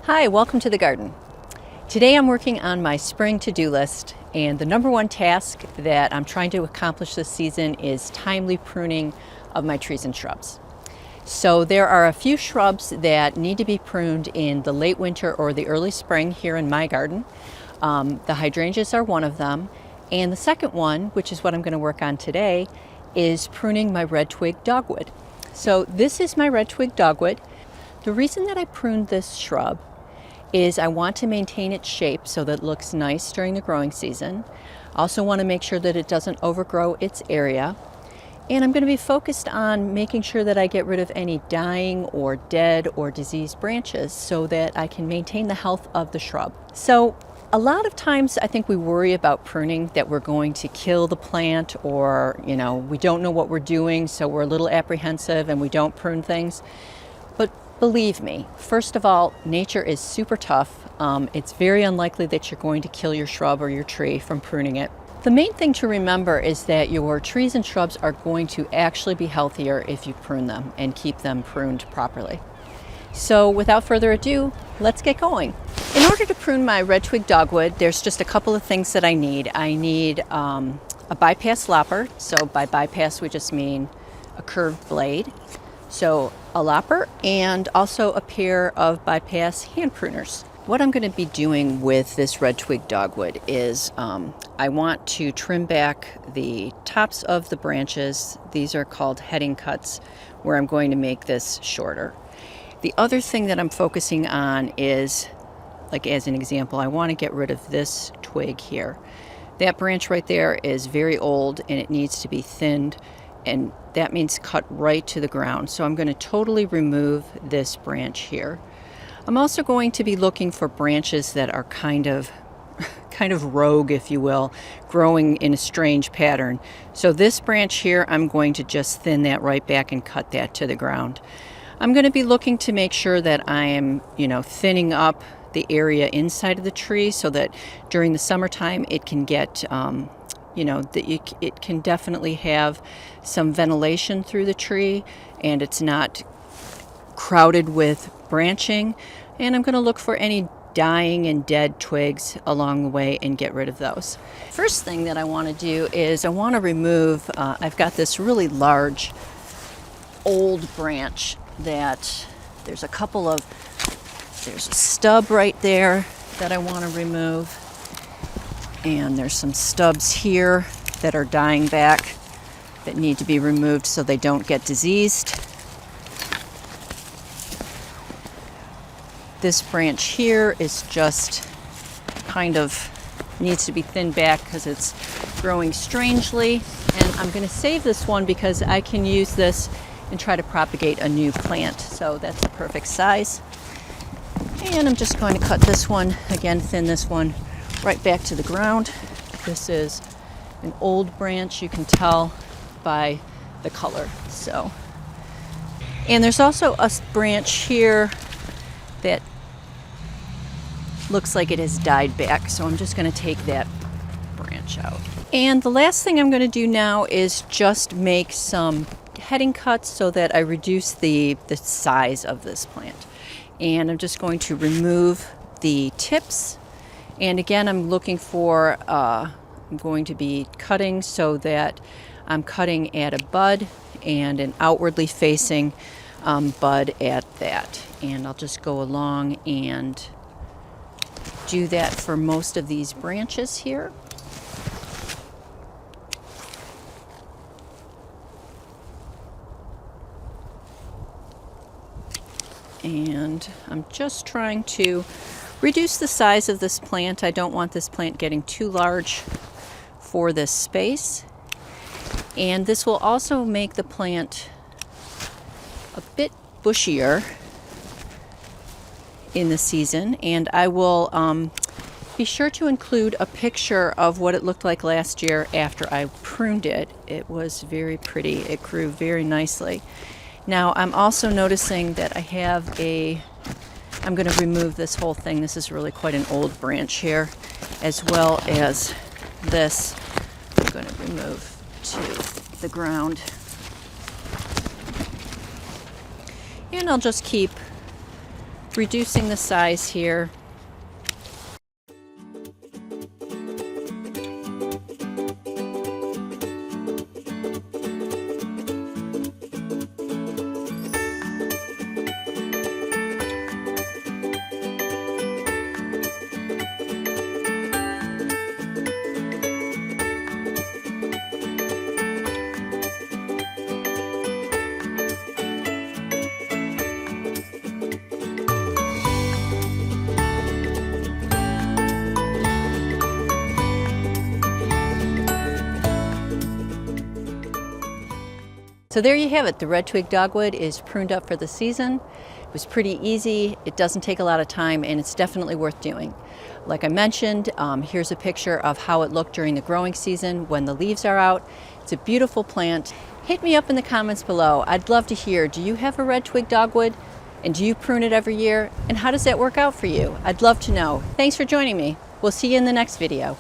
Hi, welcome to the garden. Today I'm working on my spring to-do list, and the number one task that I'm trying to accomplish this season is timely pruning of my trees and shrubs. So there are a few shrubs that need to be pruned in the late winter or the early spring here in my garden. The hydrangeas are one of them, and the second one, which is what I'm going to work on today, is pruning my red twig dogwood. So this is my red twig dogwood. The reason that I pruned this shrub is I want to maintain its shape so that it looks nice during the growing season. I also want to make sure that it doesn't overgrow its area. And I'm going to be focused on making sure that I get rid of any dying or dead or diseased branches so that I can maintain the health of the shrub. So a lot of times I think we worry about pruning, that we're going to kill the plant, or we don't know what we're doing, so we're a little apprehensive and we don't prune things. But believe me, first of all, nature is super tough. It's very unlikely that you're going to kill your shrub or your tree from pruning it. The main thing to remember is that your trees and shrubs are going to actually be healthier if you prune them and keep them pruned properly. So without further ado, let's get going. In order to prune my red twig dogwood, there's just a couple of things that I need. I need a bypass lopper. So by bypass, we just mean a curved blade. So a lopper and also a pair of bypass hand pruners. What I'm going to be doing with this red twig dogwood is I want to trim back the tops of the branches. These are called heading cuts, where I'm going to make this shorter. The other thing that I'm focusing on is, like as an example, I want to get rid of this twig here. That branch right there is very old and it needs to be thinned, and that means cut right to the ground. So I'm going to totally remove this branch here. I'm also going to be looking for branches that are kind of rogue, if you will, growing in a strange pattern. So this branch here, I'm going to just thin that right back and cut that to the ground. I'm going to be looking to make sure that I am, thinning up the area inside of the tree so that during the summertime it can get, it can definitely have some ventilation through the tree and it's not crowded with branching. And I'm going to look for any dying and dead twigs along the way and get rid of those. First thing that I want to do is I want to remove, I've got this really large old branch that there's a stub right there that I want to remove. And there's some stubs here that are dying back that need to be removed so they don't get diseased. This branch here is just kind of needs to be thinned back because it's growing strangely. And I'm going to save this one because I can use this and try to propagate a new plant. So that's the perfect size. And I'm just going to cut this one, again, thin this one right back to the ground. This is an old branch, you can tell by the color. So, and there's also a branch here that looks like it has died back, so I'm just going to take that branch out. And the last thing I'm going to do now is just make some heading cuts so that I reduce the size of this plant. And I'm just going to remove the tips. And again, I'm looking for, I'm going to be cutting so that I'm cutting at a bud and an outwardly facing bud at that. And I'll just go along and do that for most of these branches here. And I'm just trying to reduce the size of this plant. I don't want this plant getting too large for this space. And this will also make the plant a bit bushier in the season. And I will be sure to include a picture of what it looked like last year after I pruned it. It was very pretty. It grew very nicely. Now I'm also noticing that I have I'm going to remove this whole thing. This is really quite an old branch here, as well as this. I'm going to remove to the ground. And I'll just keep reducing the size here. So there you have it. The red twig dogwood is pruned up for the season. It was pretty easy. It doesn't take a lot of time, and it's definitely worth doing. Like I mentioned, here's a picture of how it looked during the growing season when the leaves are out. It's a beautiful plant. Hit me up in the comments below. I'd love to hear, do you have a red twig dogwood? And do you prune it every year? And how does that work out for you? I'd love to know. Thanks for joining me. We'll see you in the next video.